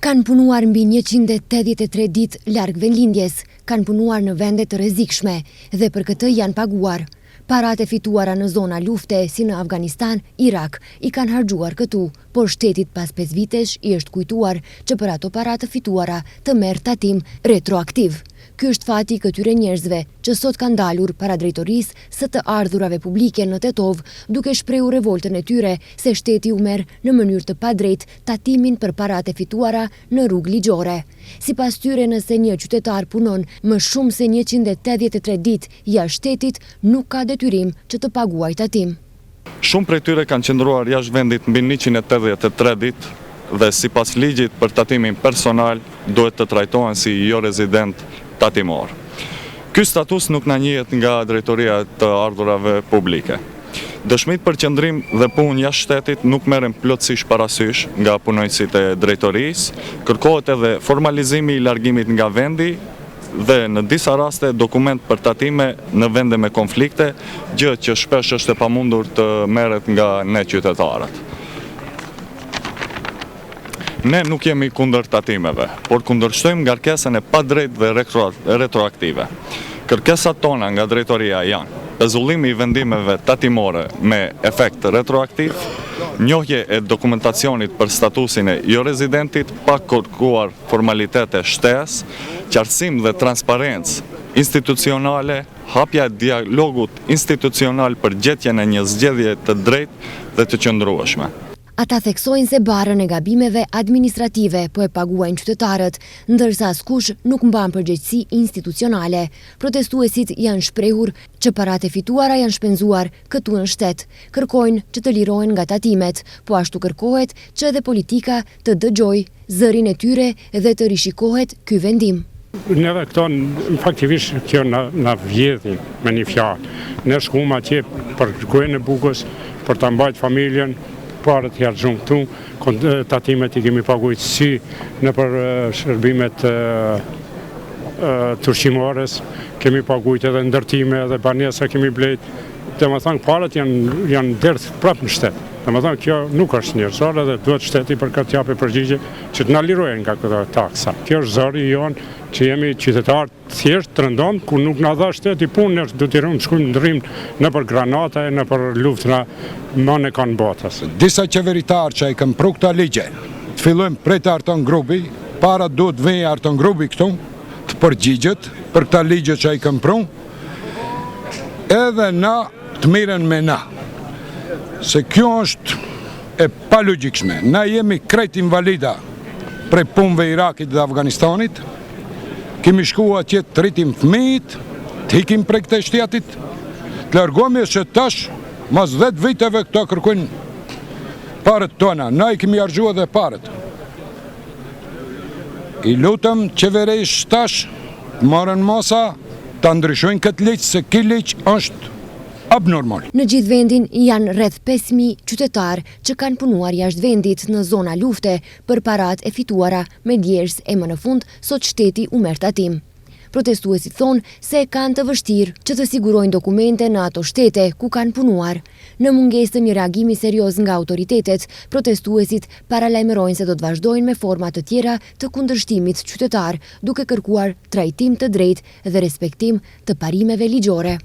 Kanë punuar mbi 183 ditë larg vendlindjes, kanë punuar në vende të rrezikshme dhe për këtë janë paguar. Paratë fituara në zona lufte si në Afganistan, Irak i kanë harxuar këtu, por shtetit pas 5 vitesh i është kujtuar që për ato paratë fituara të merr tatim retroaktiv. Ky është fati këtyre njerëzve që sot kanë dalur para drejtorisë së të ardhurave publike në Tetov, duke shprehur revoltën e tyre se shteti u merr në mënyrë të padrejtë tatimin për paratë fituara në rrugë ligjore. Sipas tyre, nëse një qytetar punon më shumë se 183 ditë jashtë shtetit, nuk ka detyrim që të paguajë tatim. Shumë prej tyre kanë qëndruar jashtë vendit mbi 183 ditë dhe sipas ligjit për tatimin personal duhet të trajtohen si jo rezident tatimor. Ky status nuk na njihet nga drejtoria të ardhurave publike. Dëshmitë për qëndrim dhe punë jashtë shtetit nuk merren plotësisht parasysh nga punonjësit e drejtorisë, kërkohet edhe formalizimi i largimit nga vendi dhe në disa raste dokument për tatime në vende me konflikte, gjë që shpesh është e pamundur të merret nga ne qytetarët. Ne nuk jemi kundër tatimeve, por kundërshtojmë ngarkesën e padrejtë dhe retroaktive. Kërkesat tona nga drejtoria janë pezullimi i vendimeve tatimore me efekt retroaktiv, njohje e dokumentacionit për statusin e jo rezidentit pa kërkuar formalitete shtesë, qartësim dhe transparencë institucionale, hapja e dialogut institucional për gjetjen e një zgjedhje të drejtë dhe të qëndrueshme. Ata theksojnë se barën e gabimeve administrative po e paguajnë qytetarët, ndërsa askush nuk mban përgjegjësi institucionale. Protestuesit janë shprehur që paratë fituara janë shpenzuar këtu në shtet. Kërkojnë që të lirohen nga tatimet, po ashtu kërkohet që edhe politika të dëgjojë zërin e tyre dhe të rishikohet ky vendim. Neve këto faktivisht kjo na vjedhin me një fjalë. Ne shkuam atje për kujën e bukës, për ta mbajtur familjen, parët i harxhum këtu, tatimet i kemi paguajtur si në për shërbimet të ushqimores, kemi paguajtur edhe ndërtime edhe banesa kemi blejt. Domethënë parët janë derdh prapë në shtet. Domethënë kjo nuk është njerëzore dhe duhet shteti për këtë japë përgjigje që të na lirojnë nga këto taksa. Kjo është zëri jonë që jemi qytetarë thjesht të rëndom, ku nuk na dha shteti punë, ne do të shkojmë ndrrim në për granata e në për luftën më në kanë botës. Disa qeveritarë që i kanë pru këta ligje, të fillojmë prej të Arton Grubi, para duhet vej Arton Grubi këtu, të përgjigjet për këta ligje që i kanë pru, edhe na të miren me na. Se kjo është e palogjikshme. Na jemi krejt invalida prej punëve Irakit dhe Afganistanit, kemi shku atje të rritim fëmijët, të hikim prej këte shtetit, të largohemi që tash, mas 10 viteve këto kërkojnë parët tona, na i kemi harxuar edhe parët. I lutëm qeverisht tash, marrën masa, ta ndryshojnë këtë ligj, se ky ligj është abnormal. Në gjithë vendin janë rreth 5.000 qytetarë që kanë punuar jashtë vendit në zona lufte për paratë e fituara me djersë e më në fund sot shteti u merr tatim. Protestuesit thonë se kanë të vështirë që të sigurojnë dokumente në ato shtete ku kanë punuar. Në mungesë të një reagimi serioz nga autoritetet, protestuesit paralajmërojnë se do të vazhdojnë me forma të tjera të kundërshtimit qytetar, duke kërkuar trajtim të drejtë dhe respektim të parimeve ligjore.